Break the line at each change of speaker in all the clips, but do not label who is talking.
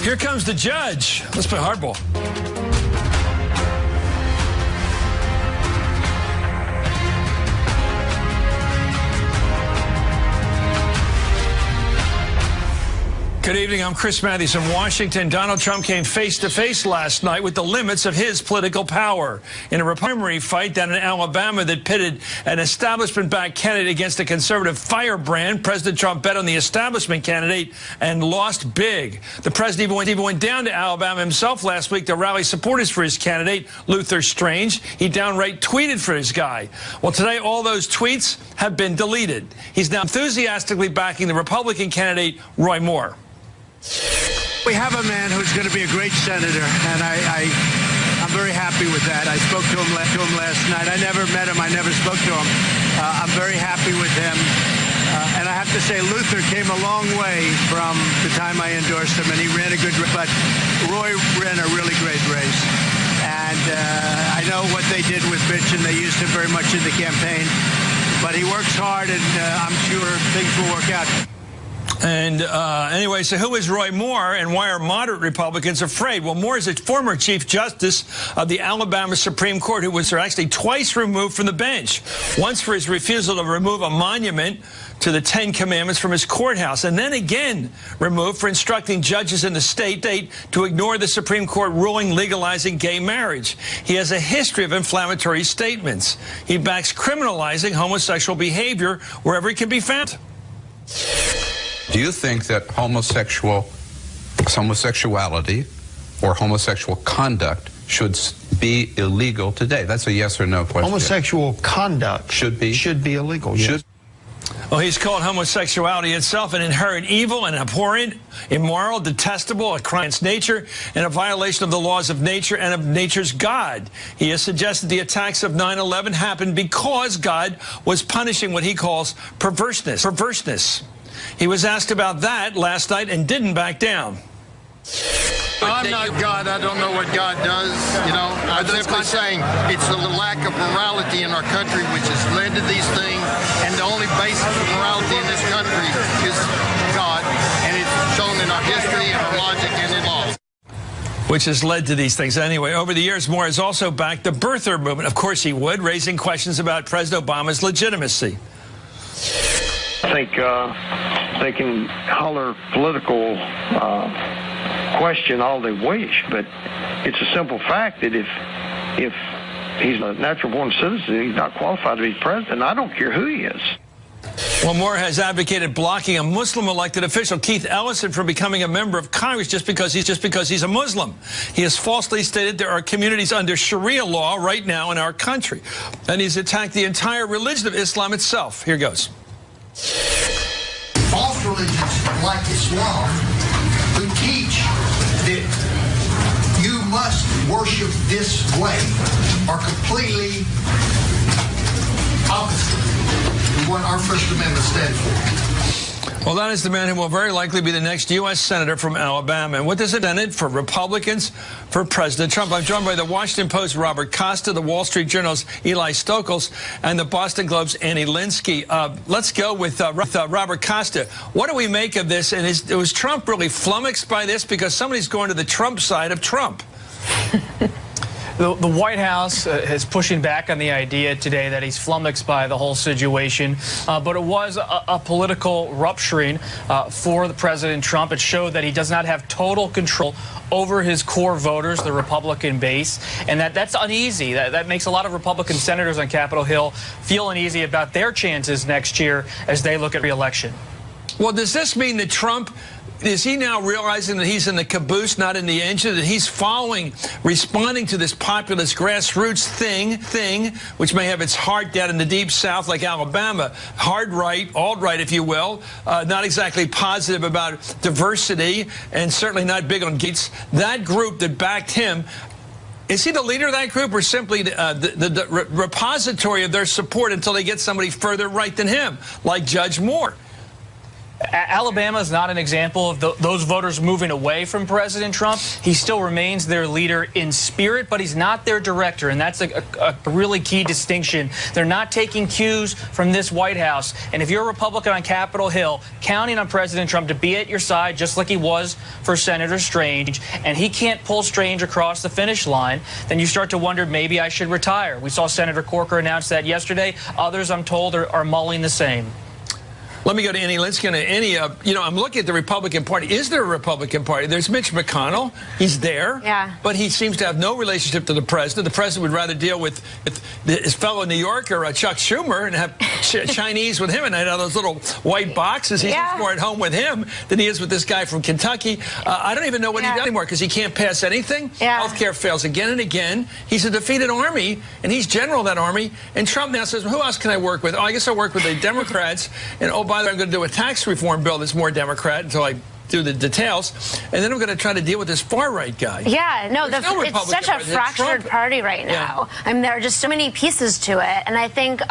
Here comes the judge. Let's play hardball. Good evening. I'm Chris Matthews in Washington. Donald Trump came face-to-face last night with the limits of his political power in a primary fight down in Alabama that pitted an establishment-backed candidate against a conservative firebrand. President Trump bet on the establishment candidate and lost big. The president even went down to Alabama himself last week to rally supporters for his candidate, Luther Strange. He downright tweeted for his guy. Well, today all those tweets have been deleted. He's now enthusiastically backing the Republican candidate, Roy Moore.
We have a man who's going to be a great senator, and I'm very happy with that. I spoke to him last night. I never met him. I never spoke to him. I'm very happy with him. And I have to say, Luther came a long way from the time I endorsed him, and he ran a good race. But Roy ran a really great race. And I know what they did with Mitch, and they used him very much in the campaign. But he works hard, and I'm sure things will work out.
And anyway, so who is Roy Moore, and why are moderate Republicans afraid? Well, Moore is a former Chief Justice of the Alabama Supreme Court who was actually twice removed from the bench. Once for his refusal to remove a monument to the 10 Commandments from his courthouse, and then again removed for instructing judges in the state to ignore the Supreme Court ruling legalizing gay marriage. He has a history of inflammatory statements. He backs criminalizing homosexual behavior wherever it can be found.
Do you think that homosexuality or homosexual conduct should be illegal today? That's a yes or no question.
Homosexual conduct
should be
illegal. Yes.
Well, he's called homosexuality itself an inherent evil and abhorrent, immoral, detestable, a crime against nature, and a violation of the laws of nature and of nature's God. He has suggested the attacks of 9/11 happened because God was punishing what he calls perverseness. He was asked about that last night and didn't back down.
I'm not God. I don't know what God does. You know, I'm simply saying it's the lack of morality in our country which has led to these things. And the only basis of morality in this country is God. And it's shown in our history, in our logic, and in law.
Which has led to these things. Anyway, over the years, Moore has also backed the birther movement. Of course he would, raising questions about President Obama's legitimacy.
I think they can holler political question all they wish, but it's a simple fact that if he's a natural-born citizen, he's not qualified to be president. I don't care who he is.
Well, Moore has advocated blocking a Muslim elected official, Keith Ellison, from becoming a member of Congress just because he's a Muslim. He has falsely stated there are communities under Sharia law right now in our country, and he's attacked the entire religion of Islam itself. Here goes.
False religions like Islam who teach that you must worship this way are completely opposite of what our First Amendment stands for.
Well, that is the man who will very likely be the next U.S. Senator from Alabama. And what does it mean for Republicans, for President Trump? I'm joined by the Washington Post's Robert Costa, the Wall Street Journal's Eli Stokols, and the Boston Globe's Annie Linsky. Let's go with Robert Costa. What do we make of this? And was Trump really flummoxed by this? Because somebody's going to the Trump side of Trump.
The White House is pushing back on the idea today that he's flummoxed by the whole situation, but it was a political rupturing for the President Trump. It showed that he does not have total control over his core voters, the Republican base, and that's uneasy. That makes a lot of Republican senators on Capitol Hill feel uneasy about their chances next year as they look at re-election.
Well, does this mean that Trump... is he now realizing that he's in the caboose, not in the engine, that he's responding to this populist grassroots thing, which may have its heart down in the deep South like Alabama, hard right, alt-right, if you will, not exactly positive about diversity, and certainly not big on Gates. That group that backed him, is he the leader of that group or simply the repository of their support until they get somebody further right than him, like Judge Moore?
Alabama is not an example of those voters moving away from President Trump. He still remains their leader in spirit, but he's not their director, and that's a really key distinction. They're not taking cues from this White House, and if you're a Republican on Capitol Hill counting on President Trump to be at your side just like he was for Senator Strange, and he can't pull Strange across the finish line, then you start to wonder, maybe I should retire. We saw Senator Corker announce that yesterday. Others, I'm told, are mulling the same.
Let me go to Annie Linskin. Annie, I'm looking at the Republican Party. Is there a Republican Party? There's Mitch McConnell. He's there.
Yeah. But
he seems to have no relationship to the president. The president would rather deal with his fellow New Yorker, Chuck Schumer, and have Chinese with him and those little white boxes. He's more at home with him than he is with this guy from Kentucky. I don't even know what he does anymore because he can't pass anything. Healthcare fails again and again. He's a defeated army, and he's general of that army. And Trump now says, well, who else can I work with? Oh, I guess I'll work with the Democrats. And, oh, by the way, I'm going to do a tax reform bill that's more Democrat until I do the details, and then I'm going to try to deal with this far-right guy.
Yeah, no, it's such a fractured party right now. I mean, there are just so many pieces to it, and I think,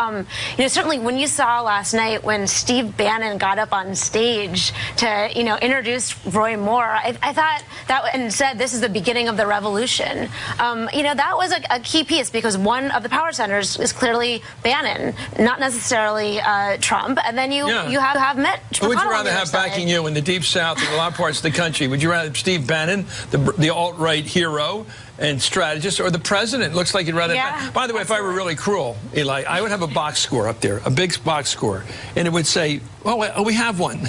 certainly when you saw last night when Steve Bannon got up on stage to, introduce Roy Moore, I thought that and said this is the beginning of the revolution. That was a key piece because one of the power centers is clearly Bannon, not necessarily Trump, and then you have Mitch.
Who would you rather have backing you in the Deep South? In a lot of parts of the country, would you rather Steve Bannon, the alt-right hero and strategist, or the president? Looks like you'd rather. By the way, if I were really cruel, Eli, I would have a box score up there, a big box score, and it would say, "Oh, we have one."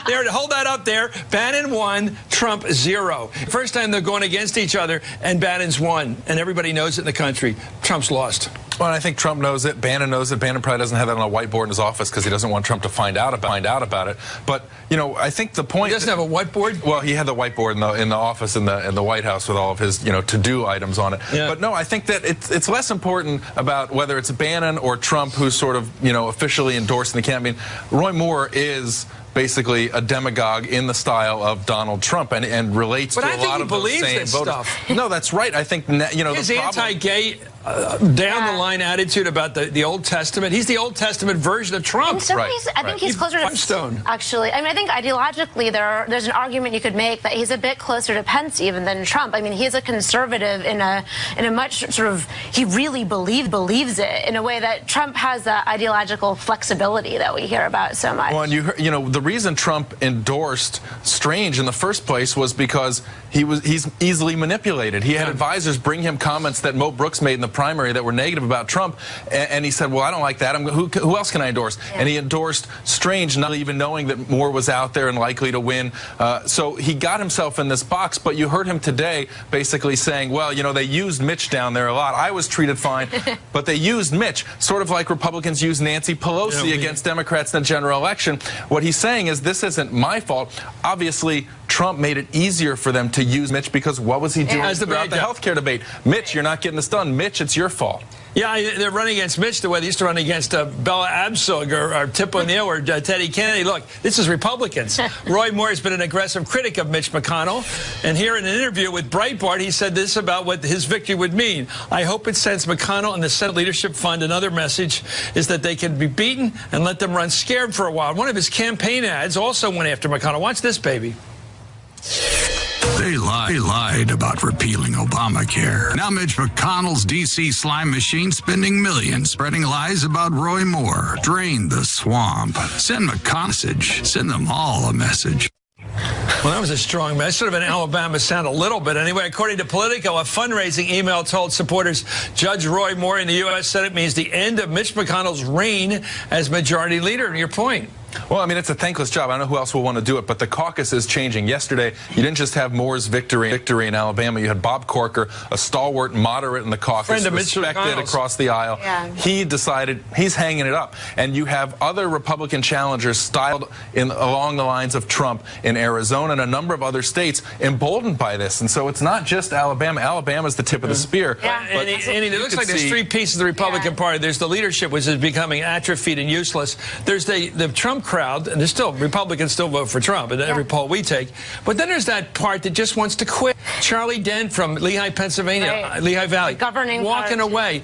There, hold that up there. Bannon 1, Trump 0. First time they're going against each other, and Bannon's won, and everybody knows it in the country. Trump's lost.
Well, I think Trump knows it. Bannon knows it. Bannon probably doesn't have that on a whiteboard in his office because he doesn't want Trump to find out about it. But I think the point.
He doesn't have a whiteboard.
Well, he had the whiteboard in the office in the White House with all of his to-do items on it. Yeah. But no, I think that it's less important about whether it's Bannon or Trump who's sort of officially endorsing the campaign. Roy Moore is basically a demagogue in the style of Donald Trump and relates to a lot of those same voters.
No,
that's right. I think
his anti-gay down the line attitude about the Old Testament. He's the Old Testament version of Trump.
I think he's closer to
Stone.
Actually, I think ideologically there's an argument you could make that he's a bit closer to Pence even than Trump. I mean, he's a conservative in a much he really believes it in a way that Trump has the ideological flexibility that we hear about so much.
Well, and the reason Trump endorsed Strange in the first place was because he's easily manipulated. He had advisors bring him comments that Mo Brooks made in the primary that were negative about Trump, and he said, well, I don't like that. Who else can I endorse? And he endorsed Strange, not even knowing that Moore was out there and likely to win. So he got himself in this box, but you heard him today basically saying, well, they used Mitch down there a lot. I was treated fine, but they used Mitch, sort of like Republicans used Nancy Pelosi against Democrats in the general election. What he's saying is this isn't my fault. Obviously, Trump made it easier for them to use Mitch because what was he doing throughout the health care debate? Mitch, you're not getting this done. Mitch, it's your fault.
Yeah, they're running against Mitch the way they used to run against Bella Abzug or Tip O'Neill or Teddy Kennedy. Look, this is Republicans. Roy Moore has been an aggressive critic of Mitch McConnell. And here in an interview with Breitbart, he said this about what his victory would mean. I hope it sends McConnell and the Senate Leadership Fund another message is that they can be beaten and let them run scared for a while. One of his campaign ads also went after McConnell. Watch this, baby.
They lied about repealing Obamacare. Now Mitch McConnell's D.C. slime machine spending millions, spreading lies about Roy Moore. Drain the swamp. Send McConnell a message. Send them all a message.
Well, that was a strong message. Sort of an Alabama sound a little bit. Anyway, according to Politico, a fundraising email told supporters Judge Roy Moore in the U.S. Senate means the end of Mitch McConnell's reign as majority leader. Your point.
Well, I mean, it's a thankless job. I don't know who else will want to do it, but the caucus is changing. Yesterday, you didn't just have Moore's victory in Alabama. You had Bob Corker, a stalwart moderate in the caucus, respected across the aisle. Yeah. He decided he's hanging it up. And you have other Republican challengers styled along the lines of Trump in Arizona and a number of other states emboldened by this. And so it's not just Alabama. Alabama's the tip of the spear.
Yeah. And it looks like there's three pieces of the Republican Party. There's the leadership, which is becoming atrophied and useless. There's the Trump crowd, and there's still Republicans still vote for Trump in every poll we take. But then there's that part that just wants to quit. Charlie Dent from Lehigh, Pennsylvania, Lehigh Valley,
governing
walking away.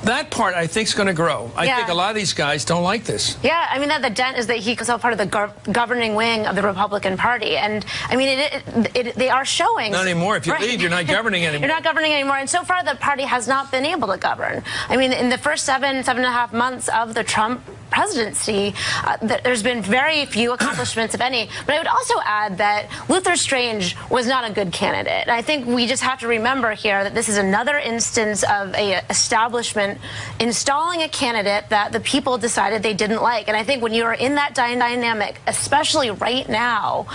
That part, I think, is going to grow. I think a lot of these guys don't like this.
Yeah, I mean, the dent is that he's part of the governing wing of the Republican Party. And, I mean, they are showing...
Not anymore. If you leave, you're not governing anymore.
You're not governing anymore. And so far, the party has not been able to govern. I mean, in the first seven and a half months of the Trump presidency, there's been very few accomplishments, if any. But I would also add that Luther Strange was not a good candidate. And I think we just have to remember here that this is another instance of a establishment installing a candidate that the people decided they didn't like. And I think when you are in that dynamic, especially right now,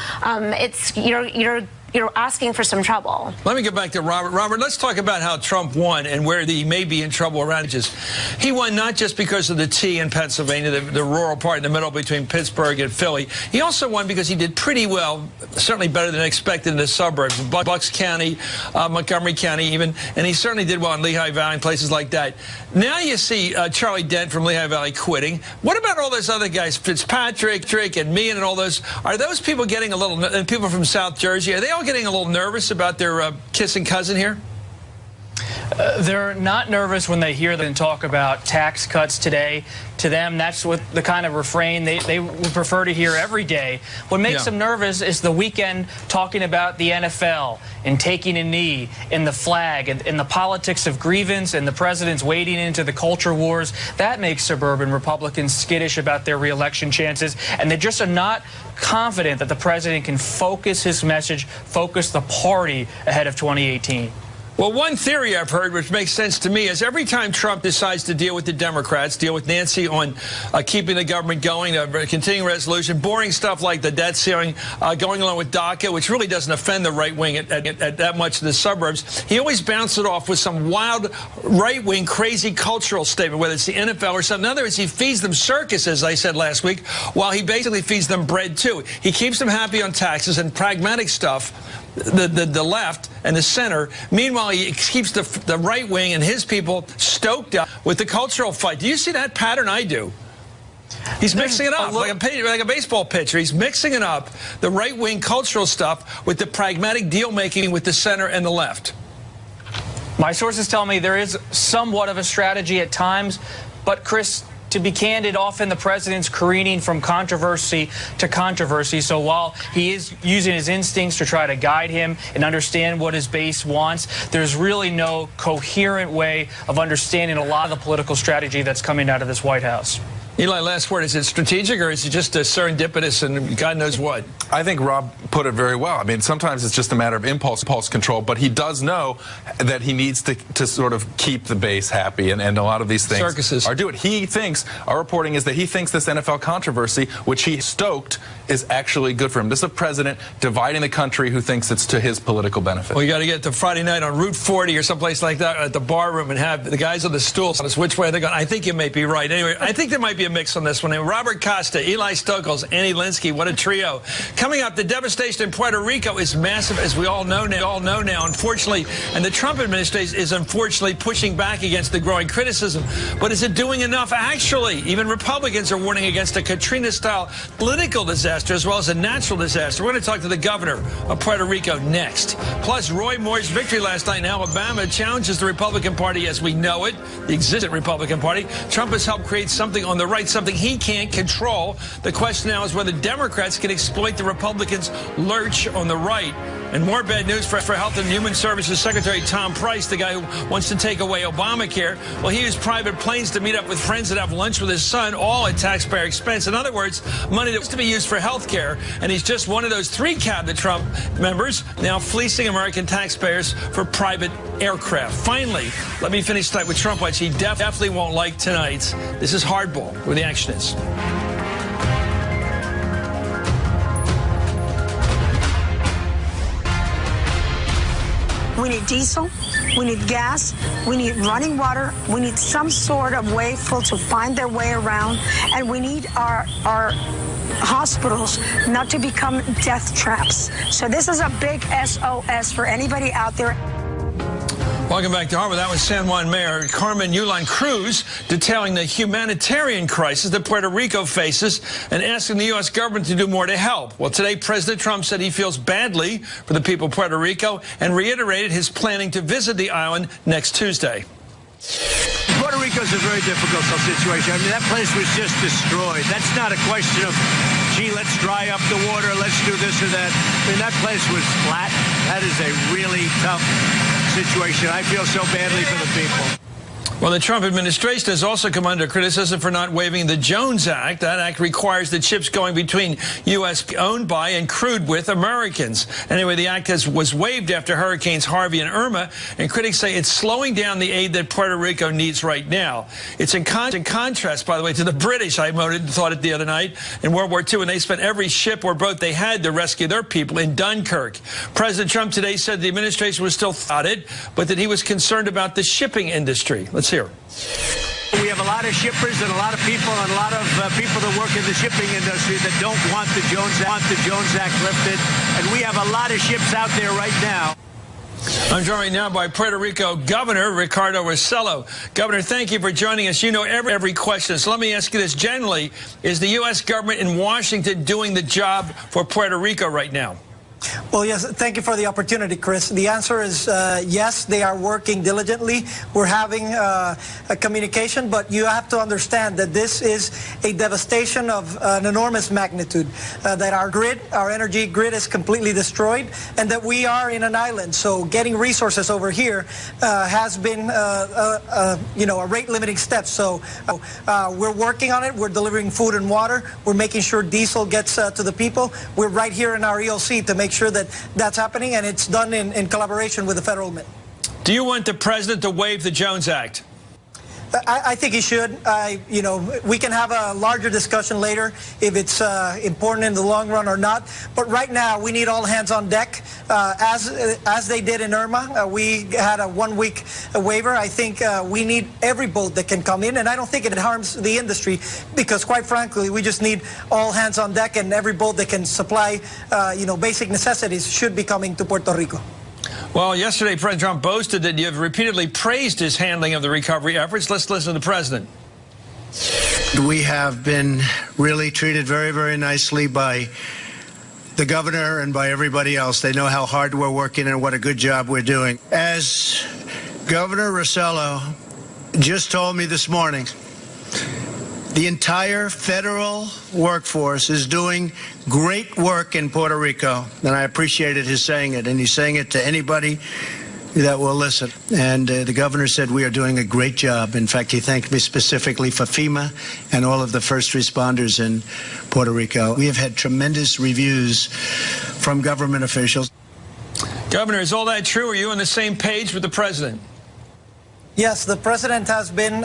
you're asking for some trouble.
Let me get back to Robert. Robert, let's talk about how Trump won and where he may be in trouble around edges. He won not just because of the T in Pennsylvania, the rural part in the middle between Pittsburgh and Philly. He also won because he did pretty well, certainly better than expected in the suburbs, Bucks County, Montgomery County even, and he certainly did well in Lehigh Valley and places like that. Now you see Charlie Dent from Lehigh Valley quitting. What about all those other guys, Fitzpatrick, Drake, and Meehan and all those? Are those people getting a little, and people from South Jersey, are they all getting a little nervous about their kissing cousin here?
They're not nervous when they hear them talk about tax cuts today. To them, that's what the kind of refrain they would prefer to hear every day. What makes them nervous is the weekend talking about the NFL and taking a knee and the flag and the politics of grievance and the president's wading into the culture wars. That makes suburban Republicans skittish about their reelection chances, and they just are not confident that the president can focus his message, focus the party ahead of 2018.
Well, one theory I've heard, which makes sense to me, is every time Trump decides to deal with the Democrats, deal with Nancy on keeping the government going, a continuing resolution, boring stuff like the debt ceiling, going along with DACA, which really doesn't offend the right wing at that much in the suburbs, he always bounces it off with some wild right-wing crazy cultural statement, whether it's the NFL or something. In other words, he feeds them circus, as I said last week, while he basically feeds them bread, too. He keeps them happy on taxes and pragmatic stuff, the left and the center. Meanwhile, he keeps the right wing and his people stoked up with the cultural fight. Do you see that pattern? I do. He's mixing it up like a baseball pitcher. He's mixing it up, the right-wing cultural stuff with the pragmatic deal-making with the center and the left.
My sources tell me there is somewhat of a strategy at times, but Chris, to be candid, often the president's careening from controversy to controversy. So while he is using his instincts to try to guide him and understand what his base wants, there's really no coherent way of understanding a lot of the political strategy that's coming out of this White House.
Eli, last word. Is it strategic or is it just serendipitous and God knows what?
I think Rob put it very well. I mean, sometimes it's just a matter of impulse control, but he does know that he needs to sort of keep the base happy, and a lot of these things are doing. He thinks, our reporting is that he thinks this NFL controversy, which he stoked, is actually good for him. This is a president dividing the country who thinks it's to his political benefit.
Well, you got to get to Friday night on Route 40 or someplace like that at the bar room and have the guys on the stools tell us which way they're going. I think you may be right. Anyway, I think there might be a mix on this one. Robert Costa, Eli Stokols, Annie Linsky, what a trio. Coming up, the devastation in Puerto Rico is massive, as we all know now, unfortunately, and the Trump administration is unfortunately pushing back against the growing criticism. But is it doing enough? Actually, even Republicans are warning against a Katrina-style political disaster as well as a natural disaster. We're going to talk to the governor of Puerto Rico next. Plus, Roy Moore's victory last night in Alabama challenges the Republican Party as we know it, the existent Republican Party. Trump has helped create something on the right, something he can't control. The question now is whether Democrats can exploit the Republicans' lurch on the right. And more bad news for Health and Human Services Secretary Tom Price, the guy who wants to take away Obamacare. Well, he used private planes to meet up with friends and have lunch with his son, all at taxpayer expense. In other words, money that was to be used for health care. And he's just one of those 3 cabinet Trump members now fleecing American taxpayers for private aircraft. Finally, let me finish tonight with Trump, which he definitely won't like tonight. This is Hardball, where the action is.
We need diesel, we need gas, we need running water, we need some sort of way for to find their way around, and we need our hospitals not to become death traps. So this is a big SOS for anybody out there.
Welcome back to Harbor. That was San Juan Mayor Carmen Yulon Cruz detailing the humanitarian crisis that Puerto Rico faces and asking the U.S. government to do more to help. Well, today, President Trump said he feels badly for the people of Puerto Rico and reiterated his planning to visit the island next Tuesday.
Puerto Rico is a very difficult situation. I mean, that place was just destroyed. That's not a question of, gee, let's dry up the water, let's do this or that. I mean, that place was flat. That is a really tough situation. I feel so badly for the people.
Well, the Trump administration has also come under criticism for not waiving the Jones Act. That act requires that ships going between U.S. owned by and crewed with Americans. Anyway, the act was waived after Hurricanes Harvey and Irma, and critics say it's slowing down the aid that Puerto Rico needs right now. It's in contrast, by the way, to the British, I thought it the other night, in World War II, when they spent every ship or boat they had to rescue their people in Dunkirk. President Trump today said the administration was still thought it, but that he was concerned about the shipping industry. Let's hear.
We have a lot of shippers and a lot of people and a lot of people that work in the shipping industry that don't want the Jones Act lifted. And we have a lot of ships out there right now.
I'm joined right now by Puerto Rico Governor Ricardo Rossello. Governor, thank you for joining us. You know every question. So let me ask you this. Generally, is the U.S. government in Washington doing the job for Puerto Rico right now?
Well, yes, thank you for the opportunity, Chris. The answer is yes, they are working diligently. We're having a communication, but you have to understand that this is a devastation of an enormous magnitude, that our energy grid is completely destroyed, and that we are in an island. So getting resources over here has been, a rate-limiting step. So we're working on it. We're delivering food and water. We're making sure diesel gets to the people. We're right here in our EOC to make sure that that's happening, and it's done in collaboration with the federal government.
Do you want the president to waive the Jones Act?
I think he should. We can have a larger discussion later if it's important in the long run or not. But right now, we need all hands on deck. As they did in Irma, we had a 1-week waiver. I think we need every boat that can come in, and I don't think it harms the industry because, quite frankly, we just need all hands on deck, and every boat that can supply, basic necessities should be coming to Puerto Rico.
Well, yesterday, President Trump boasted that you have repeatedly praised his handling of the recovery efforts. Let's listen to the president.
We have been really treated very, very nicely by the governor and by everybody else. They know how hard we're working and what a good job we're doing. As Governor Rossello just told me this morning, the entire federal workforce is doing great work in Puerto Rico, and I appreciated his saying it, and he's saying it to anybody that will listen. And the governor said we are doing a great job. In fact, he thanked me specifically for FEMA and all of the first responders in Puerto Rico. We have had tremendous reviews from government officials.
Governor, is all that true? Are you on the same page with the president?
Yes, the president has been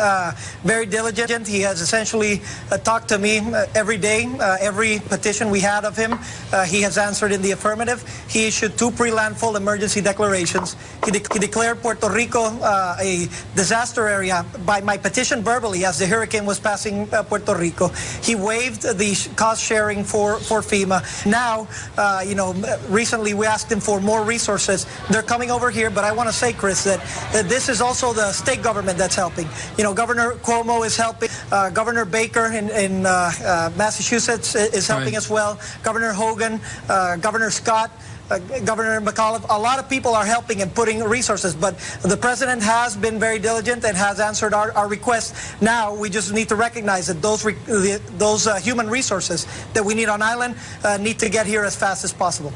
very diligent. He has essentially talked to me every day. Every petition we had of him, he has answered in the affirmative. He issued 2 pre-landfall emergency declarations. He declared Puerto Rico a disaster area by my petition verbally as the hurricane was passing Puerto Rico. He waived the cost sharing for FEMA. Now, recently we asked him for more resources. They're coming over here, but I want to say, Chris, that this is also the state government that's helping. Governor Cuomo is helping. Governor Baker in Massachusetts is helping as well. Governor Hogan, Governor Scott, Governor McAuliffe, a lot of people are helping and putting resources, but the president has been very diligent and has answered our requests. Now we just need to recognize that those human resources that we need on island need to get here as fast as possible.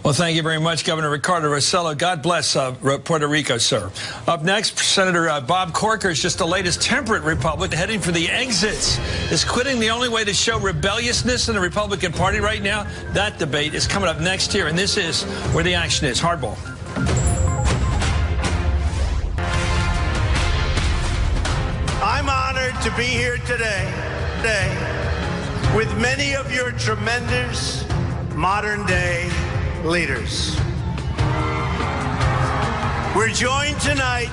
Well, thank you very much, Governor Ricardo Rossello. God bless Puerto Rico, sir. Up next, Senator Bob Corker is just the latest temperate Republican heading for the exits. Is quitting the only way to show rebelliousness in the Republican Party right now? That debate is coming up next here, and this is where the action is. Hardball.
I'm honored to be here today with many of your tremendous modern-day leaders. We're joined tonight,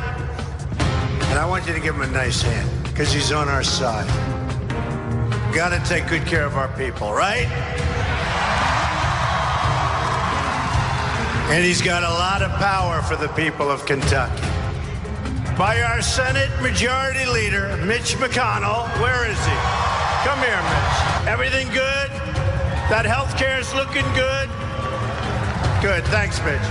and I want you to give him a nice hand because he's on our side. Got to take good care of our people, right? And he's got a lot of power for the people of Kentucky. by our Senate Majority Leader, Mitch McConnell. Where is he? Come here, Mitch. Everything good? That health care is looking good? Good. Thanks, Mitch.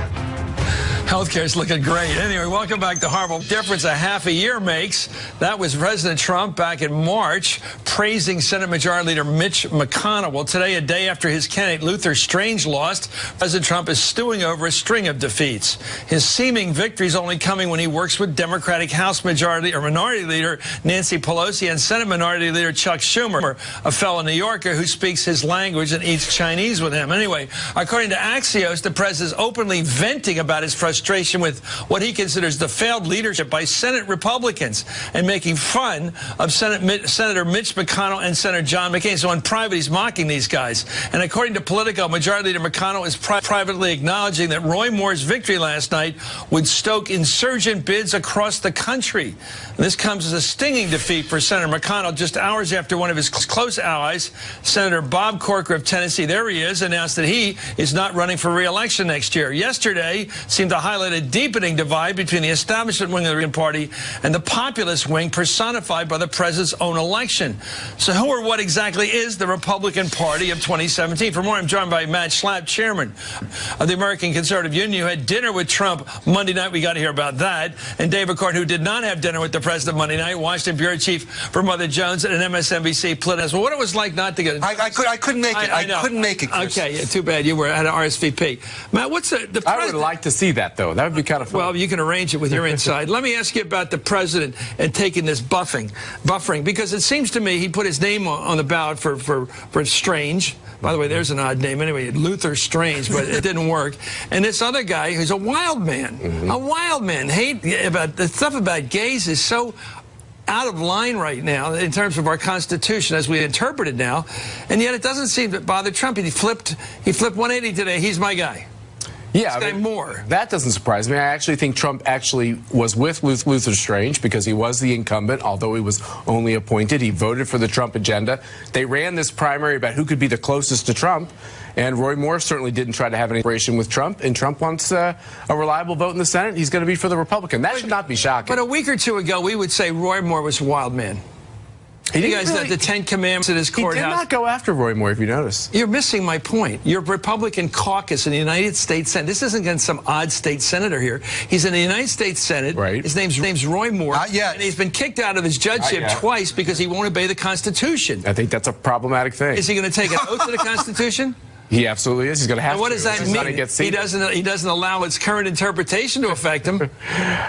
Healthcare is looking great. Anyway, welcome back to Horrible Difference a half a year makes. That was President Trump back in March praising Senate Majority Leader Mitch McConnell. Well, today, a day after his candidate Luther Strange lost, President Trump is stewing over a string of defeats. His seeming victory is only coming when he works with Democratic House Minority Leader Nancy Pelosi and Senate Minority Leader Chuck Schumer, a fellow New Yorker who speaks his language and eats Chinese with him. Anyway, according to Axios, the president is openly venting about his frustration with what he considers the failed leadership by Senate Republicans and making fun of Senator Mitch McConnell and Senator John McCain. So in private, he's mocking these guys. And according to Politico, Majority Leader McConnell is privately acknowledging that Roy Moore's victory last night would stoke insurgent bids across the country. And this comes as a stinging defeat for Senator McConnell just hours after one of his close allies, Senator Bob Corker of Tennessee, there he is, announced that he is not running for re-election next year. Yesterday seemed to highlight a deepening divide between the establishment wing of the Republican Party and the populist wing personified by the president's own election. So who or what exactly is the Republican Party of 2017? For more, I'm joined by Matt Schlapp, chairman of the American Conservative Union, who had dinner with Trump Monday night. We got to hear about that. And David Corn, who did not have dinner with the president Monday night, Washington bureau chief for Mother Jones and MSNBC Politics. Well, what it was like not to get...
I couldn't make it. I couldn't make it, Chris.
Okay, yeah, too bad. You had an RSVP. Matt, what's the president...
I would like to see that, though. That would be kind of fun.
Well, you can arrange it with your inside. Let me ask you about the president and taking this buffering, because it seems to me he put his name on the ballot for Strange. By the way, there's an odd name. Anyway, Luther Strange, but it didn't work. And this other guy who's a wild man, a wild man. The stuff about gays is so out of line right now in terms of our Constitution as we interpret it now, and yet it doesn't seem to bother Trump. He flipped 180 today. He's my guy.
Yeah, I mean,
more.
That doesn't surprise me. I actually think Trump actually was with Luther Strange because he was the incumbent, although he was only appointed. He voted for the Trump agenda. They ran this primary about who could be the closest to Trump, and Roy Moore certainly didn't try to have any inspiration with Trump, and Trump wants a reliable vote in the Senate. He's going to be for the Republican. That should not be shocking.
But a week or two ago, we would say Roy Moore was a wild man. You guys had the 10 Commandments at his courthouse.
He did not go after Roy Moore, if you notice.
You're missing my point. Your Republican caucus in the United States Senate. This isn't against some odd state senator here. He's in the United States Senate.
Right.
His name's Roy Moore.
Not yet.
And he's been kicked out of his judgeship twice because he won't obey the Constitution.
I think that's a problematic thing.
Is he going to take an oath to the Constitution?
He absolutely is. He's going to have to.
What does that mean? He doesn't allow its current interpretation to affect him. Roy,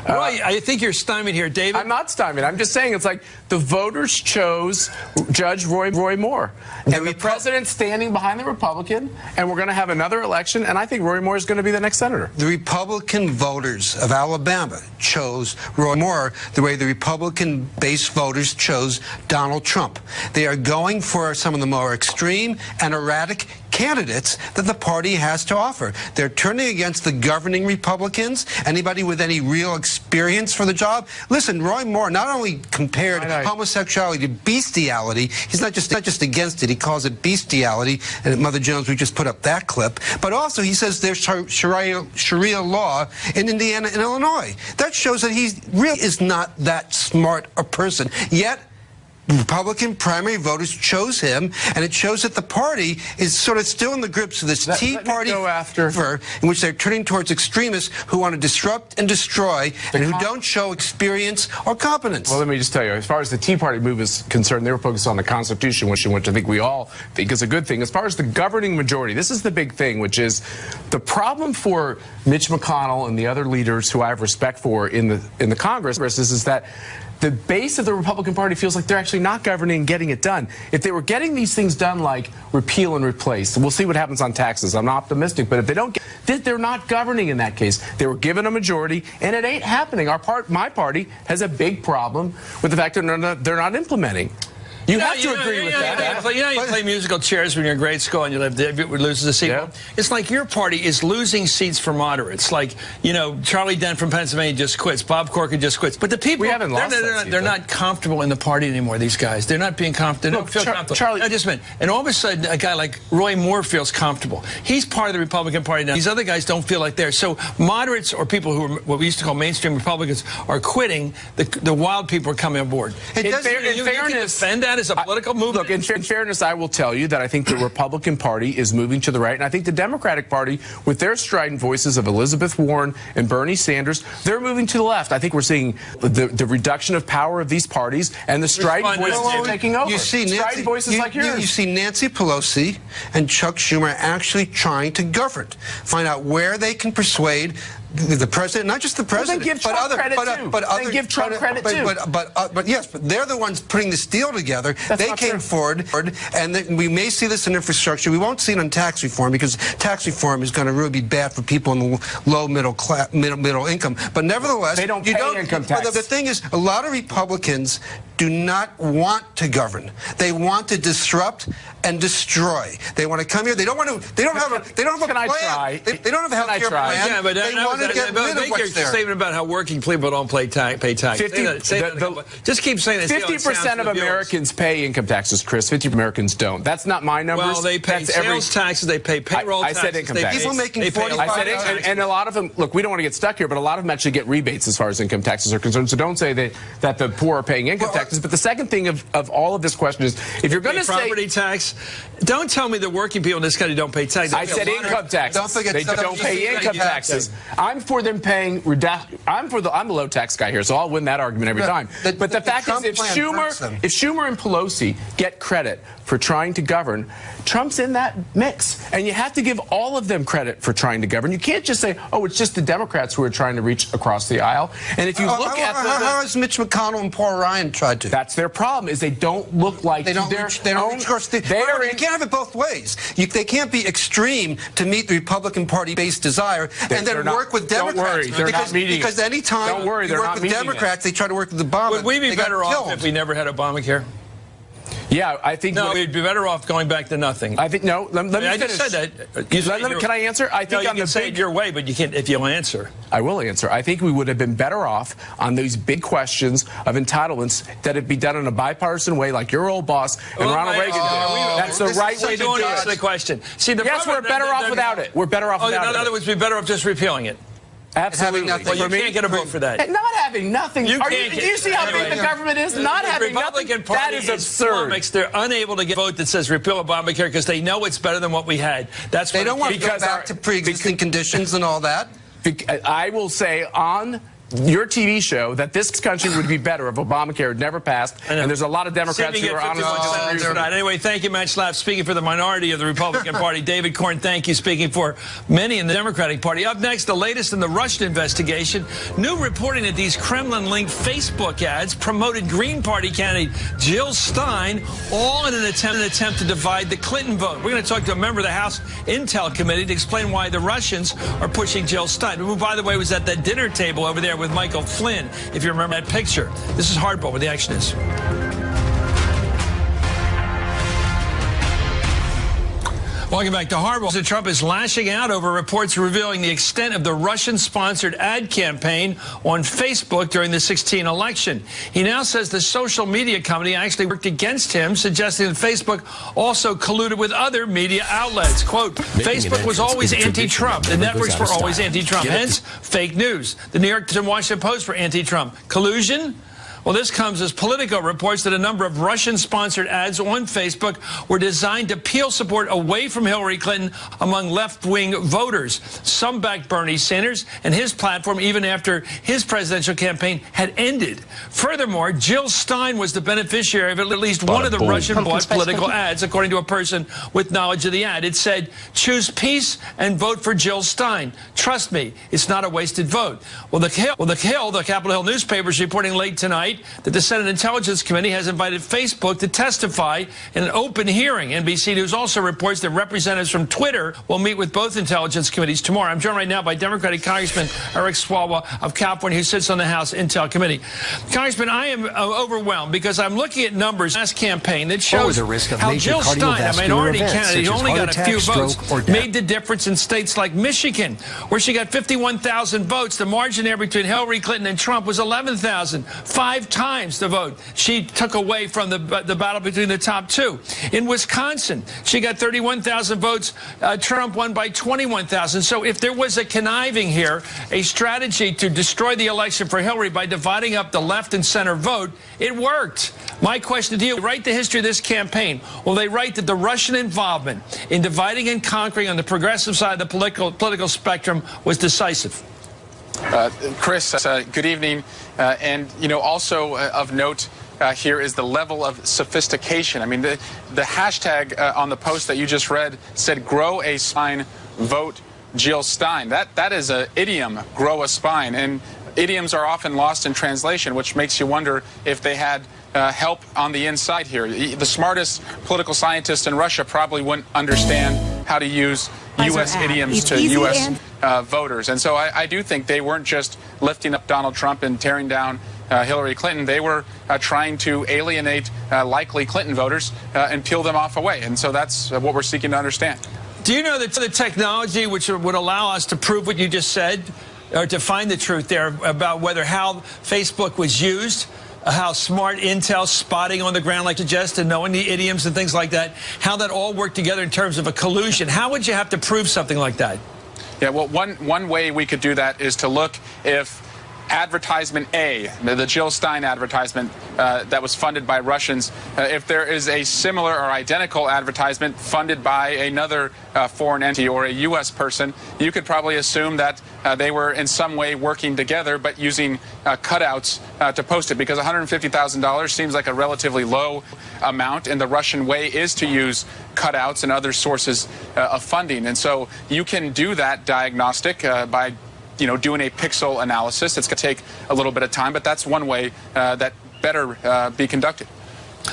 I think you're stymied here, David.
I'm not stymied. I'm just saying it's like the voters chose Judge Roy Moore. And the president's standing behind the Republican, and we're going to have another election, and I think Roy Moore is going to be the next senator.
The Republican voters of Alabama chose Roy Moore the way the Republican-based voters chose Donald Trump. They are going for some of the more extreme and erratic candidates that the party has to offer. They're turning against the governing Republicans, anybody with any real experience for the job. Listen, Roy Moore not only compared homosexuality to bestiality, he's not just against it, he calls it bestiality, and at Mother Jones we just put up that clip, but also he says there's Sharia law in Indiana and Illinois. That shows that he really is not that smart a person. Yet Republican primary voters chose him, and it shows that the party is sort of still in the grips of this Tea Party fever in which they're turning towards extremists who want to disrupt and destroy and who don't show experience or competence.
Well, let me just tell you, as far as the Tea Party move is concerned, they were focused on the Constitution, which I think we all think is a good thing. As far as the governing majority, this is the big thing, which is the problem for Mitch McConnell and the other leaders who I have respect for in the Congress is that the base of the Republican Party feels like they're actually not governing and getting it done. If they were getting these things done like repeal and replace, we'll see what happens on taxes. I'm optimistic, but if they don't get, they're not governing in that case. They were given a majority, and it ain't happening. My party has a big problem with the fact that they're not implementing. You have to agree with that.
You play musical chairs when you're in grade school and you loses a seat. Yeah. It's like your party is losing seats for moderates. Like, Charlie Dent from Pennsylvania just quits. Bob Corker just quits. But the people, they're not comfortable in the party anymore, these guys. They're not being comfortable. They don't feel comfortable.
Charlie,
just a minute. And all of a sudden, a guy like Roy Moore feels comfortable. He's part of the Republican Party now. These other guys don't feel like they're. So moderates, or people who are what we used to call mainstream Republicans, are quitting. The wild people are coming on board.
In fairness,
you can defend that as a political movement.
Look, in fairness, I will tell you that I think the Republican Party is moving to the right, and I think the Democratic Party, with their strident voices of Elizabeth Warren and Bernie Sanders, they're moving to the left. I think we're seeing the reduction of power of these parties and the strident voices taking over.
You see
strident voices like yours.
You see Nancy Pelosi and Chuck Schumer actually trying to govern, find out where they can persuade the president, not just the president,
give Trump credit too.
But yes, but they're the ones putting this deal together. They came forward, and we may see this in infrastructure. We won't see it on tax reform, because tax reform is going to really be bad for people in the low middle income. But nevertheless,
they don't pay income tax.
But the thing is, a lot of Republicans do not want to govern. They want to disrupt and destroy. They want to come here. They don't want to. They don't have a. They don't have a plan. They don't have a health care plan.
Yeah, but
they want to get rid of what's there.
Statement about how working people don't pay tax. Just keep saying that.
50% of Americans pay income taxes, Chris. 50% of Americans don't. That's not my numbers.
Well, they pay sales taxes. They pay payroll taxes.
I said income taxes.
People making $45.
And a lot of them. Look, we don't want to get stuck here, but a lot of them actually get rebates as far as income taxes are concerned. So don't say that the poor are paying income taxes. But the second thing of all of this question is, if you're going to say
property tax, don't tell me the working people in this country don't pay taxes.
I said income taxes.
Don't forget,
they don't pay income taxes. I'm for them paying. I'm the low tax guy here, so I'll win that argument every time. But the fact is, if Schumer and Pelosi get credit for trying to govern, Trump's in that mix, and you have to give all of them credit for trying to govern. You can't just say, "Oh, it's just the Democrats who are trying to reach across the aisle." And if you look at
how has Mitch McConnell and Paul Ryan tried to?
That's their problem. Is they don't look like
they don't reach. They don't reach across the. You can't have it both ways. They can't be extreme to meet the Republican Party-based desire, and then work with Democrats.
Don't worry, they're not meeting.
Because any time you work with Democrats, they try to work with Obama.
Would we be better off if we never had Obamacare?
Yeah, I think
we'd be better off going back to nothing.
I think Let me finish.
I just said that.
Can I answer? I think
you can say it your way, but you can't if you'll answer.
I will answer. I think we would have been better off on these big questions of entitlements that it be done in a bipartisan way, like your old boss and Ronald Reagan did. That's the right way to do it.
Answer the question. See,
yes, we're better off without it. We're better off without it.
In other words, we'd be better off just repealing it.
Absolutely.
Well, you can't get a vote for that.
Not having nothing. Do you see how big the government is? Not having nothing. That is absurd.
They're unable to get a vote that says repeal Obamacare because they know it's better than what we had. That's
they don't want to go back to pre-existing conditions and all that.
I will say on your TV show that this country would be better if Obamacare had never passed, and there's a lot of Democrats who are honest.
Anyway, thank you, Matt Schlapp, speaking for the minority of the Republican Party. David Corn, thank you, speaking for many in the Democratic Party. Up next, the latest in the Russian investigation. New reporting that these Kremlin-linked Facebook ads promoted Green Party candidate Jill Stein, all in an attempt to divide the Clinton vote. We're going to talk to a member of the House Intel Committee to explain why the Russians are pushing Jill Stein, who, by the way, was at that dinner table over there with Michael Flynn, if you remember that picture. This is Hardball, where the action is. Welcome back to Hardball. Trump is lashing out over reports revealing the extent of the Russian-sponsored ad campaign on Facebook during the 2016 election. He now says the social media company actually worked against him, suggesting that Facebook also colluded with other media outlets. Quote, Facebook was always anti-Trump. The networks were always anti-Trump. Hence, fake news. The New York Times and Washington Post were anti-Trump. Collusion? Well, this comes as Politico reports that a number of Russian-sponsored ads on Facebook were designed to peel support away from Hillary Clinton among left-wing voters. Some backed Bernie Sanders and his platform even after his presidential campaign had ended. Furthermore, Jill Stein was the beneficiary of at least one of the Russian-bought political ads, according to a person with knowledge of the ad. It said, choose peace and vote for Jill Stein. Trust me, it's not a wasted vote. Well, the Capitol Hill newspaper is reporting late tonight tonight that the Senate Intelligence Committee has invited Facebook to testify in an open hearing. NBC News also reports that representatives from Twitter will meet with both intelligence committees tomorrow. I'm joined right now by Democratic Congressman Eric Swalwell of California, who sits on the House Intel Committee. Congressman, I am overwhelmed because I'm looking at numbers last campaign that shows how Jill Stein, a minority candidate who only got a few votes, made the difference in states like Michigan, where she got 51,000 votes. The margin there between Hillary Clinton and Trump was 11,000, 5 times the vote she took away from the battle between the top two. In Wisconsin, she got 31,000 votes. Trump won by 21,000. So if there was a conniving here, a strategy to destroy the election for Hillary by dividing up the left and center vote, it worked. My question to you, write the history of this campaign. Will they write that the Russian involvement in dividing and conquering on the progressive side of the political spectrum was decisive?
Chris, good evening. And, you know, also of note here is the level of sophistication. I mean, the hashtag on the post that you just read said, grow a spine, vote Jill Stein. That is an idiom, grow a spine. And idioms are often lost in translation, which makes you wonder if they had help on the inside here. The smartest political scientist in Russia probably wouldn't understand how to use U.S. idioms to U.S. Voters. And so I do think they weren't just lifting up Donald Trump and tearing down Hillary Clinton. They were trying to alienate likely Clinton voters and peel them off away. And so that's what we're seeking to understand.
Do you know that the technology which would allow us to prove what you just said, or to find the truth there about how Facebook was used, how smart intel spotting on the ground like suggest, and knowing the idioms and things like that, how that all worked together in terms of a collusion? How would you have to prove something like that?
Yeah, well, one way we could do that is to look if advertisement A, the Jill Stein advertisement that was funded by Russians, if there is a similar or identical advertisement funded by another foreign entity or a U.S. person, you could probably assume that they were in some way working together but using cutouts to post it, because $150,000 seems like a relatively low amount, and the Russian way is to use cutouts and other sources of funding. And so you can do that diagnostic by doing a pixel analysis. It's going to take a little bit of time, but that's one way that better be conducted.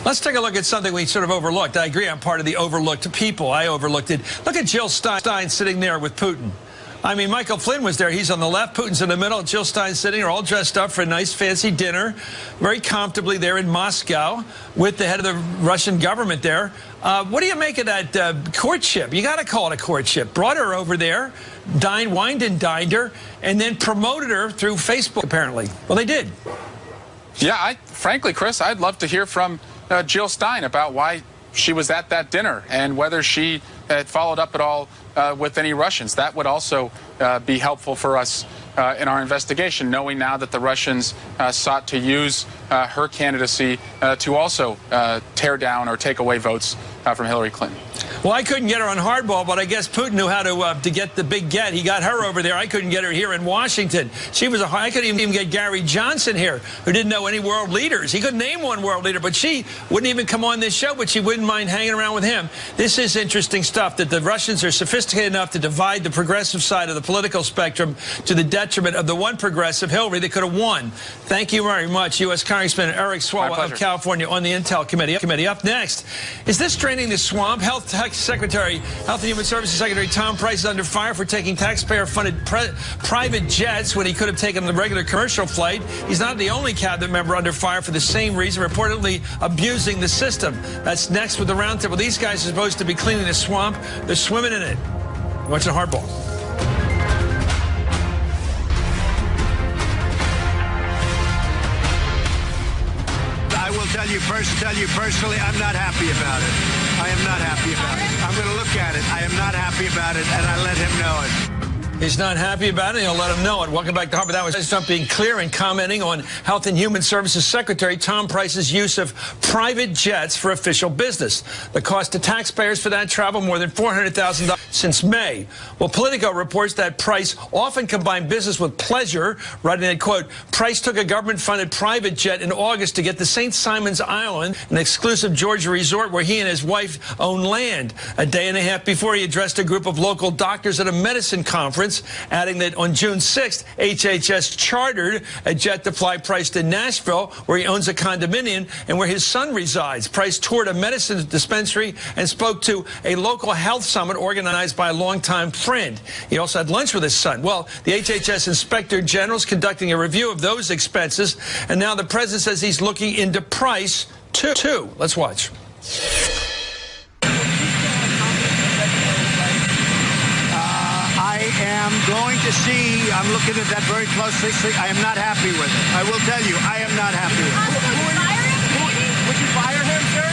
Let's take a look at something we sort of overlooked. I agree, I'm part of the overlooked people. I overlooked it. Look at Jill Stein sitting there with Putin. I mean, Michael Flynn was there. He's on the left. Putin's in the middle. Jill Stein's sitting there all dressed up for a nice fancy dinner, very comfortably there in Moscow with the head of the Russian government there. What do you make of that courtship? You got to call it a courtship. Brought her over there, wined and dined her, and then promoted her through Facebook, apparently. Well, they did.
Yeah, frankly, Chris, I'd love to hear from Jill Stein about why she was at that dinner and whether she had followed up at all with any Russians. That would also be helpful for us in our investigation, knowing now that the Russians sought to use her candidacy to also tear down or take away votes from Hillary Clinton.
Well, I couldn't get her on hardball, but I guess Putin knew how to get the big get. He got her over there. I couldn't get her here in Washington. I couldn't even get Gary Johnson here, who didn't know any world leaders. He couldn't name one world leader, but she wouldn't even come on this show, but she wouldn't mind hanging around with him. This is interesting stuff, that the Russians are sophisticated enough to divide the progressive side of the political spectrum to the detriment of the one progressive, Hillary, that could have won. Thank you very much, U.S. Congressman Eric Swalwell of California on the Intel Committee. Up next, is this draining the swamp? Health and Human Services Secretary Tom Price is under fire for taking taxpayer-funded private jets when he could have taken the regular commercial flight. He's not the only cabinet member under fire for the same reason, reportedly abusing the system. That's next with the roundtable. These guys are supposed to be cleaning the swamp. They're swimming in it. Watching hardball.
I will tell you personally, I'm not happy about it. I am not happy about it. I'm going to look at it. I am not happy about it, and I let him know it.
He's not happy about it, and he'll let him know it. Welcome back to Harvard. That was Trump being clear and commenting on Health and Human Services Secretary Tom Price's use of private jets for official business. The cost to taxpayers for that travel, more than $400,000 since May. Well, Politico reports that Price often combined business with pleasure, writing that, quote, Price took a government-funded private jet in August to get to St. Simon's Island, an exclusive Georgia resort where he and his wife own land. A day and a half before, he addressed a group of local doctors at a medicine conference announcements, adding that on June 6th, HHS chartered a jet to fly Price to Nashville, where he owns a condominium and where his son resides. Price toured a medicine dispensary and spoke to a local health summit organized by a longtime friend. He also had lunch with his son. Well, the HHS Inspector General is conducting a review of those expenses, and now the president says he's looking into Price, too. Let's watch.
I am going to see, I'm looking at that very closely. I am not happy with it. I will tell you, I am not happy with it.
Would you fire him, sir?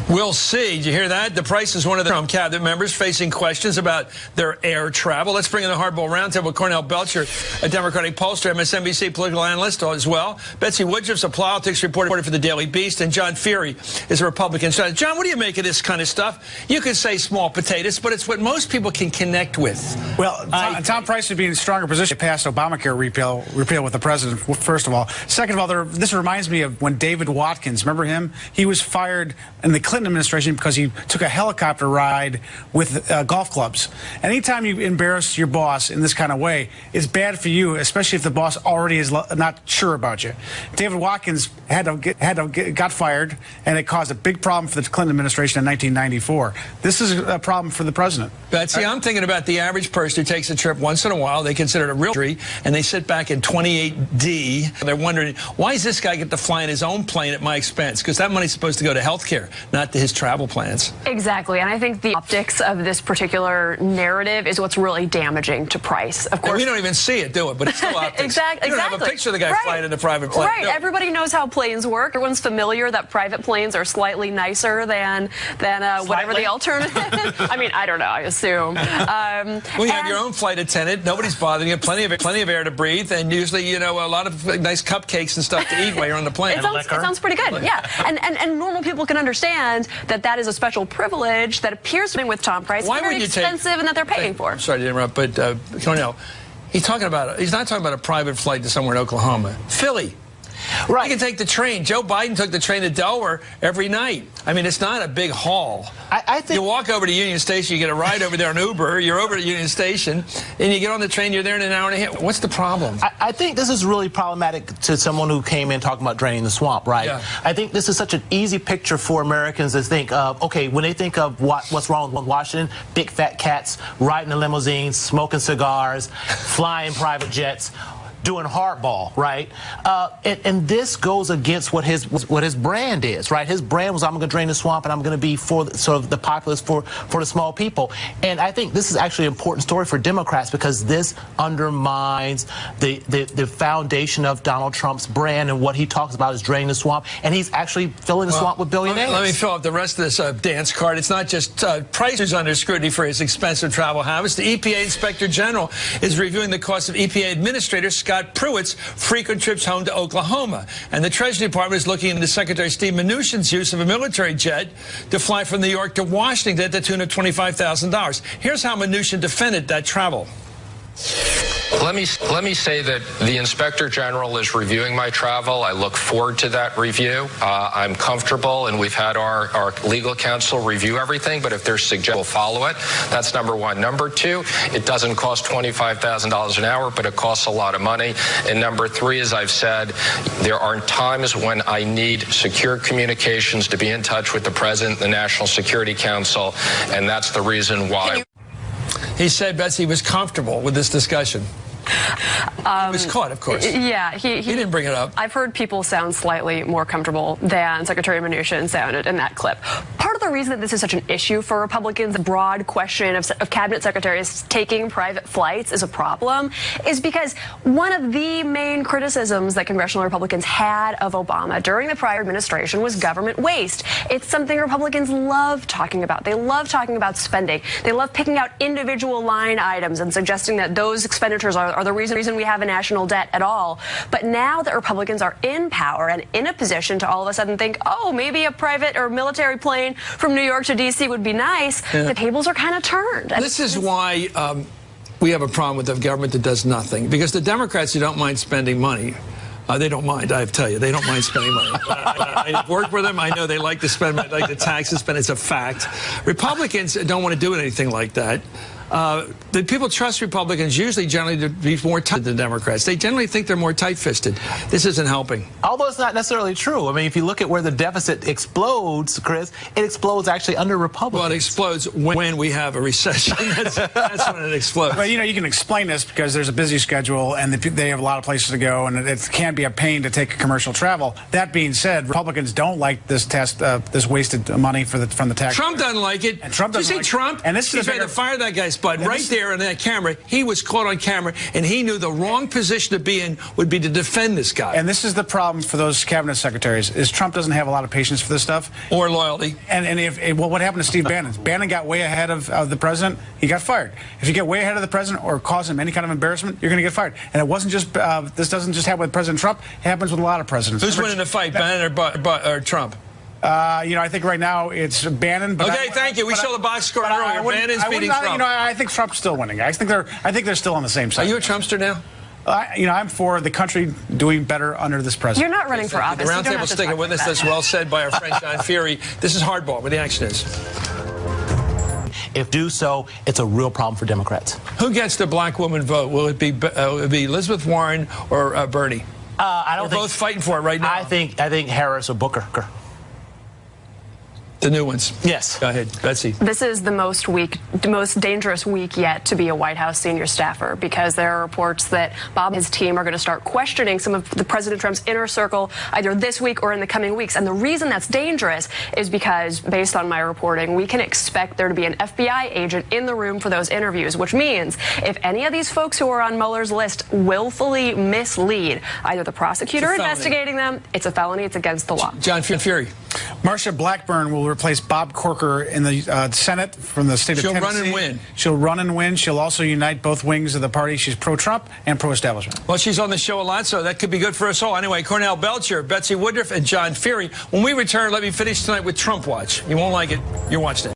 We'll see. Did you hear that? The Price is one of the Trump cabinet members facing questions about their air travel. Let's bring in the Hardball Roundtable with Cornell Belcher, a Democratic pollster, MSNBC political analyst as well. Betsy Woodruff's a politics reporter for the Daily Beast, and John Feary is a Republican strategist. John, what do you make of this kind of stuff? You could say small potatoes, but it's what most people can connect with.
Well, Tom Price would be in a stronger position to pass Obamacare repeal with the president, first of all. Second of all, this reminds me of when David Watkins, remember him? He was fired in the Clinton administration because he took a helicopter ride with golf clubs. Anytime you embarrass your boss in this kind of way, it's bad for you, especially if the boss already is not sure about you. David Watkins got fired, and it caused a big problem for the Clinton administration in 1994. This is a problem for the president.
Betsy, I'm thinking about the average person who takes a trip once in a while. They consider it a real injury, and they sit back in 28D. They're wondering, why does this guy get to fly in his own plane at my expense? Because that money's supposed to go to health care, not to his travel plans.
Exactly, and I think the optics of this particular narrative is what's really damaging to Price. Of course,
and we don't even see it, do it? But it's still optics.
Exactly.
You don't have a picture of the guy flying in a private plane.
Right. Everybody knows how planes work. Everyone's familiar that private planes are slightly nicer than whatever the alternative. I mean, I don't know. I assume.
Well, you have your own flight attendant. Nobody's bothering you. Plenty of air to breathe, and usually, you know, a lot of nice cupcakes and stuff to eat while you're on the plane.
It sounds pretty good. Yeah, and normal people can understand that is a special privilege that appears to be with Tom Price.
Why
very expensive and that they're paying for.
I'm sorry to interrupt, but Cornell, he's not talking about a private flight to somewhere in Oklahoma. Philly. Right. You can take the train. Joe Biden took the train to Delaware every night. I mean, it's not a big haul. I think you walk over to Union Station, you get a ride over there on Uber, you're over to Union Station, and you get on the train, you're there in an hour and a half. What's the problem?
I think this is really problematic to someone who came in talking about draining the swamp, right? Yeah. I think this is such an easy picture for Americans to think of, okay, when they think of what's wrong with Washington, big fat cats, riding in limousines, smoking cigars, flying private jets, doing hardball, right? And this goes against what his brand is, right? His brand was, I'm going to drain the swamp and I'm going to be for sort of the populace, for the small people. And I think this is actually an important story for Democrats because this undermines the foundation of Donald Trump's brand, and what he talks about is draining the swamp, and he's actually filling the swamp with billionaires.
Let me fill up the rest of this dance card. It's not just Price who's under scrutiny for his expensive travel habits. The EPA Inspector General is reviewing the cost of EPA Administrator Scott Pruitt's frequent trips home to Oklahoma. And the Treasury Department is looking into Secretary Steve Mnuchin's use of a military jet to fly from New York to Washington at the tune of $25,000. Here's how Mnuchin defended that travel.
Let me say that the Inspector General is reviewing my travel. I look forward to that review. I'm comfortable, and we've had our legal counsel review everything, but if there's suggestions, we'll follow it. That's number one. Number two, it doesn't cost $25,000 an hour, but it costs a lot of money. And number three, as I've said, there are times when I need secure communications to be in touch with the President, the National Security Council, and that's the reason why.
He said, Betsy, he was comfortable with this discussion. He was caught, of course.
Yeah, he
didn't bring it up.
I've heard people sound slightly more comfortable than Secretary Mnuchin sounded in that clip. Part of the reason that this is such an issue for Republicans, the broad question of cabinet secretaries taking private flights is a problem, is because one of the main criticisms that congressional Republicans had of Obama during the prior administration was government waste. It's something Republicans love talking about. They love talking about spending. They love picking out individual line items and suggesting that those expenditures are the reason we have a national debt at all. But now that Republicans are in power and in a position to all of a sudden think, oh, maybe a private or military plane from New York to D.C. would be nice, the tables are kind of turned.
This is why we have a problem with a government that does nothing. Because the Democrats who don't mind spending money, they don't mind, I have to tell you. They don't mind spending money. I work with them. I know they like to spend money, like the taxes, but it's a fact. Republicans don't want to do anything like that. the people trust Republicans usually generally to be more tight than Democrats. They generally think they're more tight-fisted. This isn't helping.
Although it's not necessarily true. I mean, if you look at where the deficit explodes, Chris, it explodes actually under Republicans.
Well, it explodes when we have a recession. That's when it explodes.
Well, you can explain this because there's a busy schedule and they have a lot of places to go, and it can be a pain to take commercial travel. That being said, Republicans don't like this this wasted money from the tax.
Trump doesn't like it.
And Trump doesn't
like it. Trump?
And this
he's ready to fire that guy's butt right there on that camera. He was caught on camera, and he knew the wrong position to be in would be to defend this guy.
And this is the problem for those cabinet secretaries, is Trump doesn't have a lot of patience for this stuff.
Or loyalty.
And what happened to Steve Bannon? Bannon got way ahead of the president. He got fired. If you get way ahead of the president or cause him any kind of embarrassment, you're going to get fired. And it wasn't just, this doesn't just happen with President Trump. It happens with a lot of presidents.
Who's winning the fight, Bannon or Trump?
I think right now it's Bannon. But
okay, thank you. We saw the box score earlier. Bannon's beating Trump.
I think Trump's still winning. I think they're still on the same side.
Are you a Trumpster now?
I'm for the country doing better under this president.
You're not running for office.
The roundtable sticking with us. That's well said by our friend John Fury. This is hardball, where the action is.
If do so, it's a real problem for Democrats.
Who gets the black woman vote? Will it be Elizabeth Warren or Bernie?
I don't
think both fighting for it right now.
I think Harris or Booker.
The new ones.
Yes.
Go ahead, Betsy.
This is the most dangerous week yet to be a White House senior staffer, because there are reports that Bob and his team are going to start questioning some of the President Trump's inner circle either this week or in the coming weeks. And the reason that's dangerous is because, based on my reporting, we can expect there to be an FBI agent in the room for those interviews, which means if any of these folks who are on Mueller's list willfully mislead either the prosecutor investigating them, it's a felony. It's against the law.
John Fury.
Marcia Blackburn will replace Bob Corker in the Senate from the state of Tennessee.
She'll run and win.
She'll run and win. She'll also unite both wings of the party. She's pro-Trump and pro-establishment.
Well, she's on the show a lot, so that could be good for us all. Anyway, Cornell Belcher, Betsy Woodruff, and John Fury. When we return, let me finish tonight with Trump Watch. You won't like it. You're watching it.